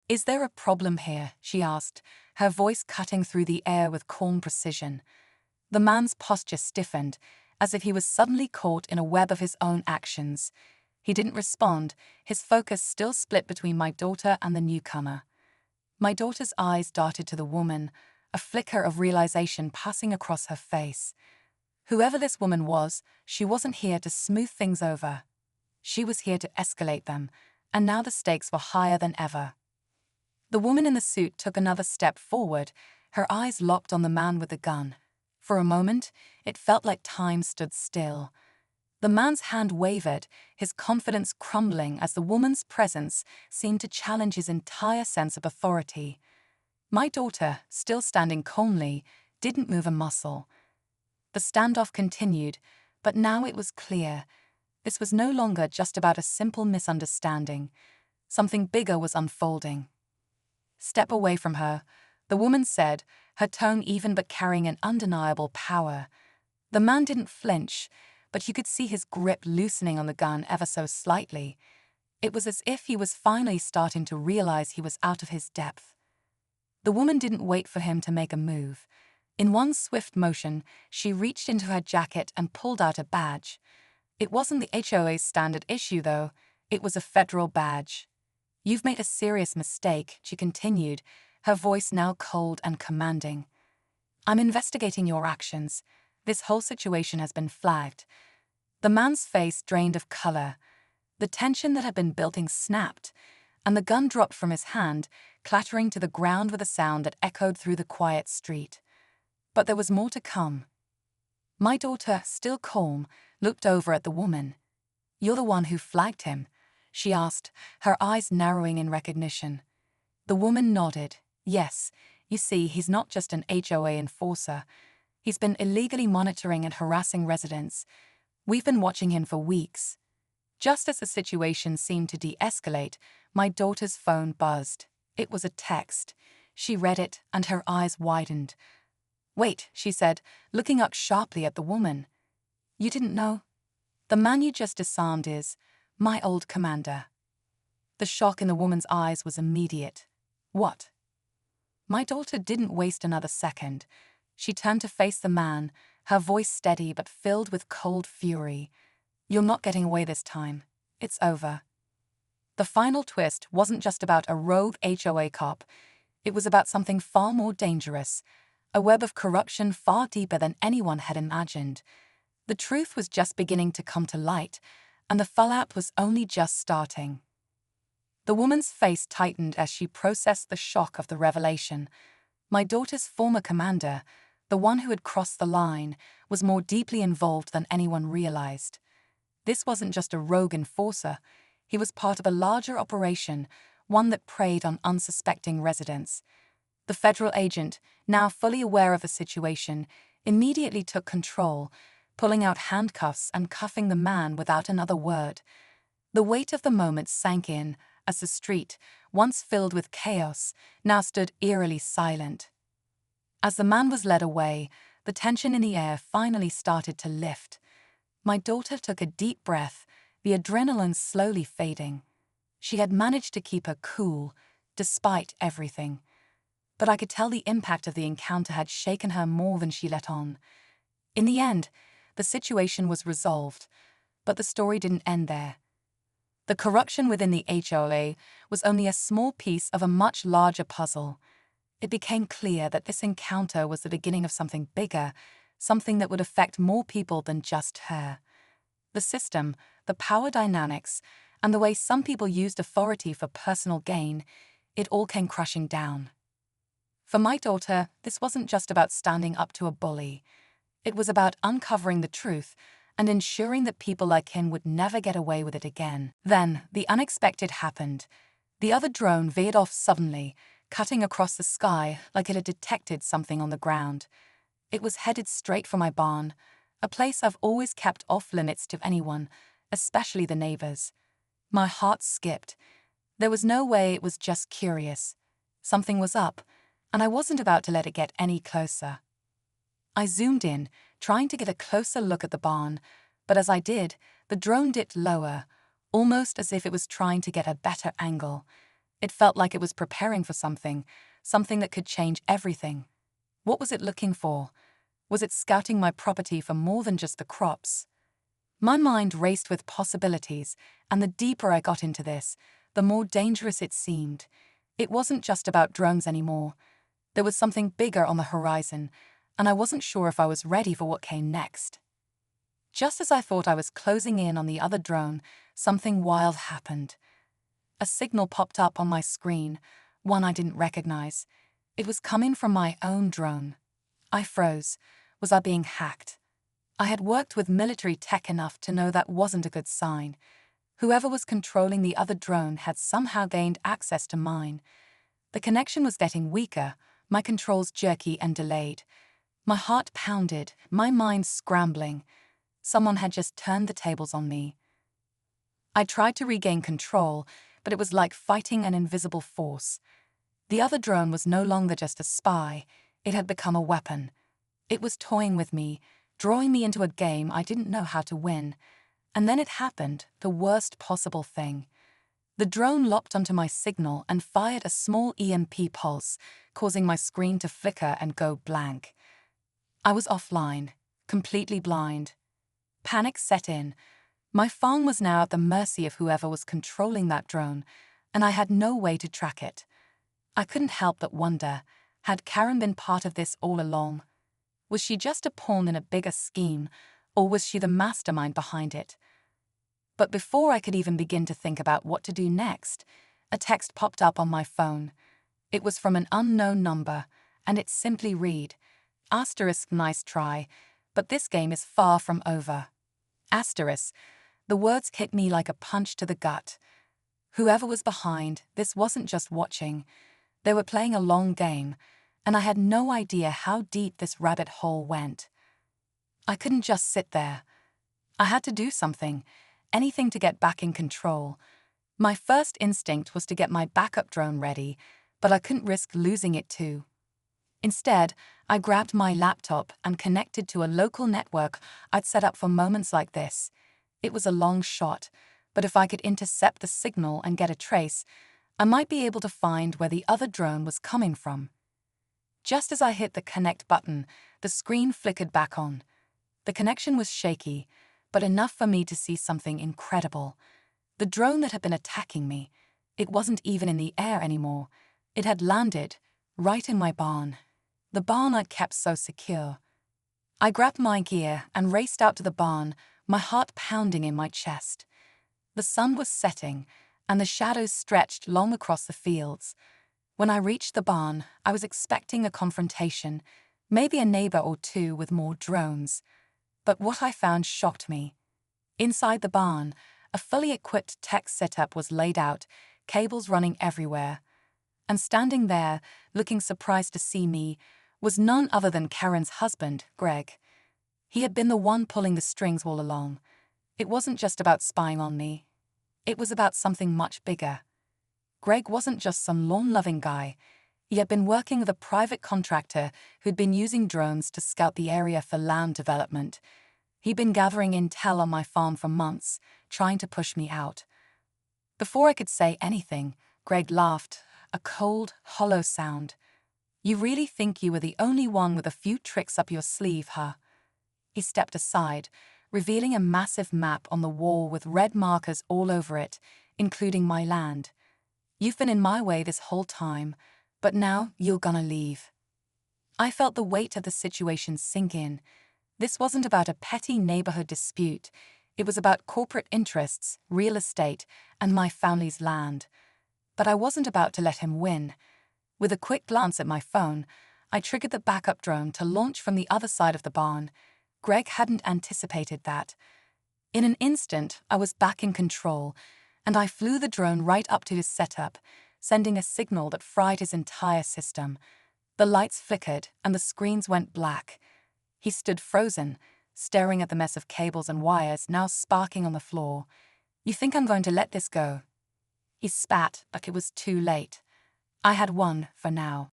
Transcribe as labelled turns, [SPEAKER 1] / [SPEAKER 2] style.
[SPEAKER 1] "Is there a problem here?" she asked, her voice cutting through the air with calm precision. The man's posture stiffened, as if he was suddenly caught in a web of his own actions. He didn't respond, his focus still split between my daughter and the newcomer. My daughter's eyes darted to the woman, a flicker of realization passing across her face. Whoever this woman was, she wasn't here to smooth things over. She was here to escalate them, and now the stakes were higher than ever. The woman in the suit took another step forward, her eyes locked on the man with the gun. For a moment, it felt like time stood still. The man's hand wavered, his confidence crumbling as the woman's presence seemed to challenge his entire sense of authority. My daughter, still standing calmly, didn't move a muscle. The standoff continued, but now it was clear. This was no longer just about a simple misunderstanding. Something bigger was unfolding. "Step away from her," the woman said, her tone even but carrying an undeniable power. The man didn't flinch, but you could see his grip loosening on the gun ever so slightly. It was as if he was finally starting to realize he was out of his depth. The woman didn't wait for him to make a move. In one swift motion, she reached into her jacket and pulled out a badge. It wasn't the HOA's standard issue, though. It was a federal badge. "You've made a serious mistake," she continued, her voice now cold and commanding. "I'm investigating your actions. This whole situation has been flagged." The man's face drained of color. The tension that had been building snapped, and the gun dropped from his hand, clattering to the ground with a sound that echoed through the quiet street. But there was more to come. My daughter, still calm, looked over at the woman. "You're the one who flagged him?" she asked, her eyes narrowing in recognition. The woman nodded. "Yes, you see, he's not just an HOA enforcer. He's been illegally monitoring and harassing residents. We've been watching him for weeks." Just as the situation seemed to de-escalate, my daughter's phone buzzed. It was a text. She read it, and her eyes widened. "Wait," she said, looking up sharply at the woman. "You didn't know? The man you just disarmed is my old commander." The shock in the woman's eyes was immediate. "What?" My daughter didn't waste another second. She turned to face the man, her voice steady but filled with cold fury. "You're not getting away this time. It's over." The final twist wasn't just about a rogue HOA cop. It was about something far more dangerous, a web of corruption far deeper than anyone had imagined. The truth was just beginning to come to light, and the fallout was only just starting. The woman's face tightened as she processed the shock of the revelation. My daughter's former commander, the one who had crossed the line, was more deeply involved than anyone realized. This wasn't just a rogue enforcer. He was part of a larger operation, one that preyed on unsuspecting residents. The federal agent, now fully aware of the situation, immediately took control, pulling out handcuffs and cuffing the man without another word. The weight of the moment sank in as the street, once filled with chaos, now stood eerily silent. As the man was led away, the tension in the air finally started to lift. My daughter took a deep breath, the adrenaline slowly fading. She had managed to keep her cool, despite everything. But I could tell the impact of the encounter had shaken her more than she let on. In the end, the situation was resolved, but the story didn't end there. The corruption within the HOA was only a small piece of a much larger puzzle. It became clear that this encounter was the beginning of something bigger, something that would affect more people than just her. The system, the power dynamics, and the way some people used authority for personal gain, it all came crashing down. For my daughter, this wasn't just about standing up to a bully. It was about uncovering the truth and ensuring that people like him would never get away with it again. Then, the unexpected happened. The other drone veered off suddenly, cutting across the sky like it had detected something on the ground. It was headed straight for my barn, a place I've always kept off limits to anyone, especially the neighbors. My heart skipped. There was no way it was just curious. Something was up, and I wasn't about to let it get any closer. I zoomed in, trying to get a closer look at the barn, but as I did, the drone dipped lower, almost as if it was trying to get a better angle. It felt like it was preparing for something, something that could change everything. What was it looking for? Was it scouting my property for more than just the crops? My mind raced with possibilities, and the deeper I got into this, the more dangerous it seemed. It wasn't just about drones anymore. There was something bigger on the horizon, and I wasn't sure if I was ready for what came next. Just as I thought I was closing in on the other drone, something wild happened. A signal popped up on my screen, one I didn't recognize. It was coming from my own drone. I froze. Was I being hacked? I had worked with military tech enough to know that wasn't a good sign. Whoever was controlling the other drone had somehow gained access to mine. The connection was getting weaker, my controls jerky and delayed. My heart pounded, my mind scrambling. Someone had just turned the tables on me. I tried to regain control, but it was like fighting an invisible force. The other drone was no longer just a spy, it had become a weapon. It was toying with me, drawing me into a game I didn't know how to win. And then it happened, the worst possible thing. The drone locked onto my signal and fired a small EMP pulse, causing my screen to flicker and go blank. I was offline, completely blind. Panic set in. My phone was now at the mercy of whoever was controlling that drone, and I had no way to track it. I couldn't help but wonder, had Karen been part of this all along? Was she just a pawn in a bigger scheme, or was she the mastermind behind it? But before I could even begin to think about what to do next, a text popped up on my phone. It was from an unknown number, and it simply read, "Asterisk, nice try, but this game is far from over." Asterisk. The words hit me like a punch to the gut. Whoever was behind, this wasn't just watching. They were playing a long game, and I had no idea how deep this rabbit hole went. I couldn't just sit there. I had to do something, anything to get back in control. My first instinct was to get my backup drone ready, but I couldn't risk losing it too. Instead, I grabbed my laptop and connected to a local network I'd set up for moments like this. It was a long shot, but if I could intercept the signal and get a trace, I might be able to find where the other drone was coming from. Just as I hit the connect button, the screen flickered back on. The connection was shaky, but enough for me to see something incredible. The drone that had been attacking me, it wasn't even in the air anymore. It had landed, right in my barn. The barn I'd kept so secure. I grabbed my gear and raced out to the barn, my heart pounding in my chest. The sun was setting, and the shadows stretched long across the fields. When I reached the barn, I was expecting a confrontation, maybe a neighbor or two with more drones. But what I found shocked me. Inside the barn, a fully equipped tech setup was laid out, cables running everywhere. And standing there, looking surprised to see me, was none other than Karen's husband, Greg. He had been the one pulling the strings all along. It wasn't just about spying on me. It was about something much bigger. Greg wasn't just some lawn-loving guy. He had been working with a private contractor who'd been using drones to scout the area for land development. He'd been gathering intel on my farm for months, trying to push me out. Before I could say anything, Greg laughed, a cold, hollow sound. "You really think you were the only one with a few tricks up your sleeve, huh?" He stepped aside, revealing a massive map on the wall with red markers all over it, including my land. "You've been in my way this whole time, but now you're gonna leave." I felt the weight of the situation sink in. This wasn't about a petty neighborhood dispute. It was about corporate interests, real estate, and my family's land. But I wasn't about to let him win. With a quick glance at my phone, I triggered the backup drone to launch from the other side of the barn. Greg hadn't anticipated that. In an instant, I was back in control, and I flew the drone right up to his setup, sending a signal that fried his entire system. The lights flickered, and the screens went black. He stood frozen, staring at the mess of cables and wires now sparking on the floor. "You think I'm going to let this go?" He spat, but it was too late. I had won, for now.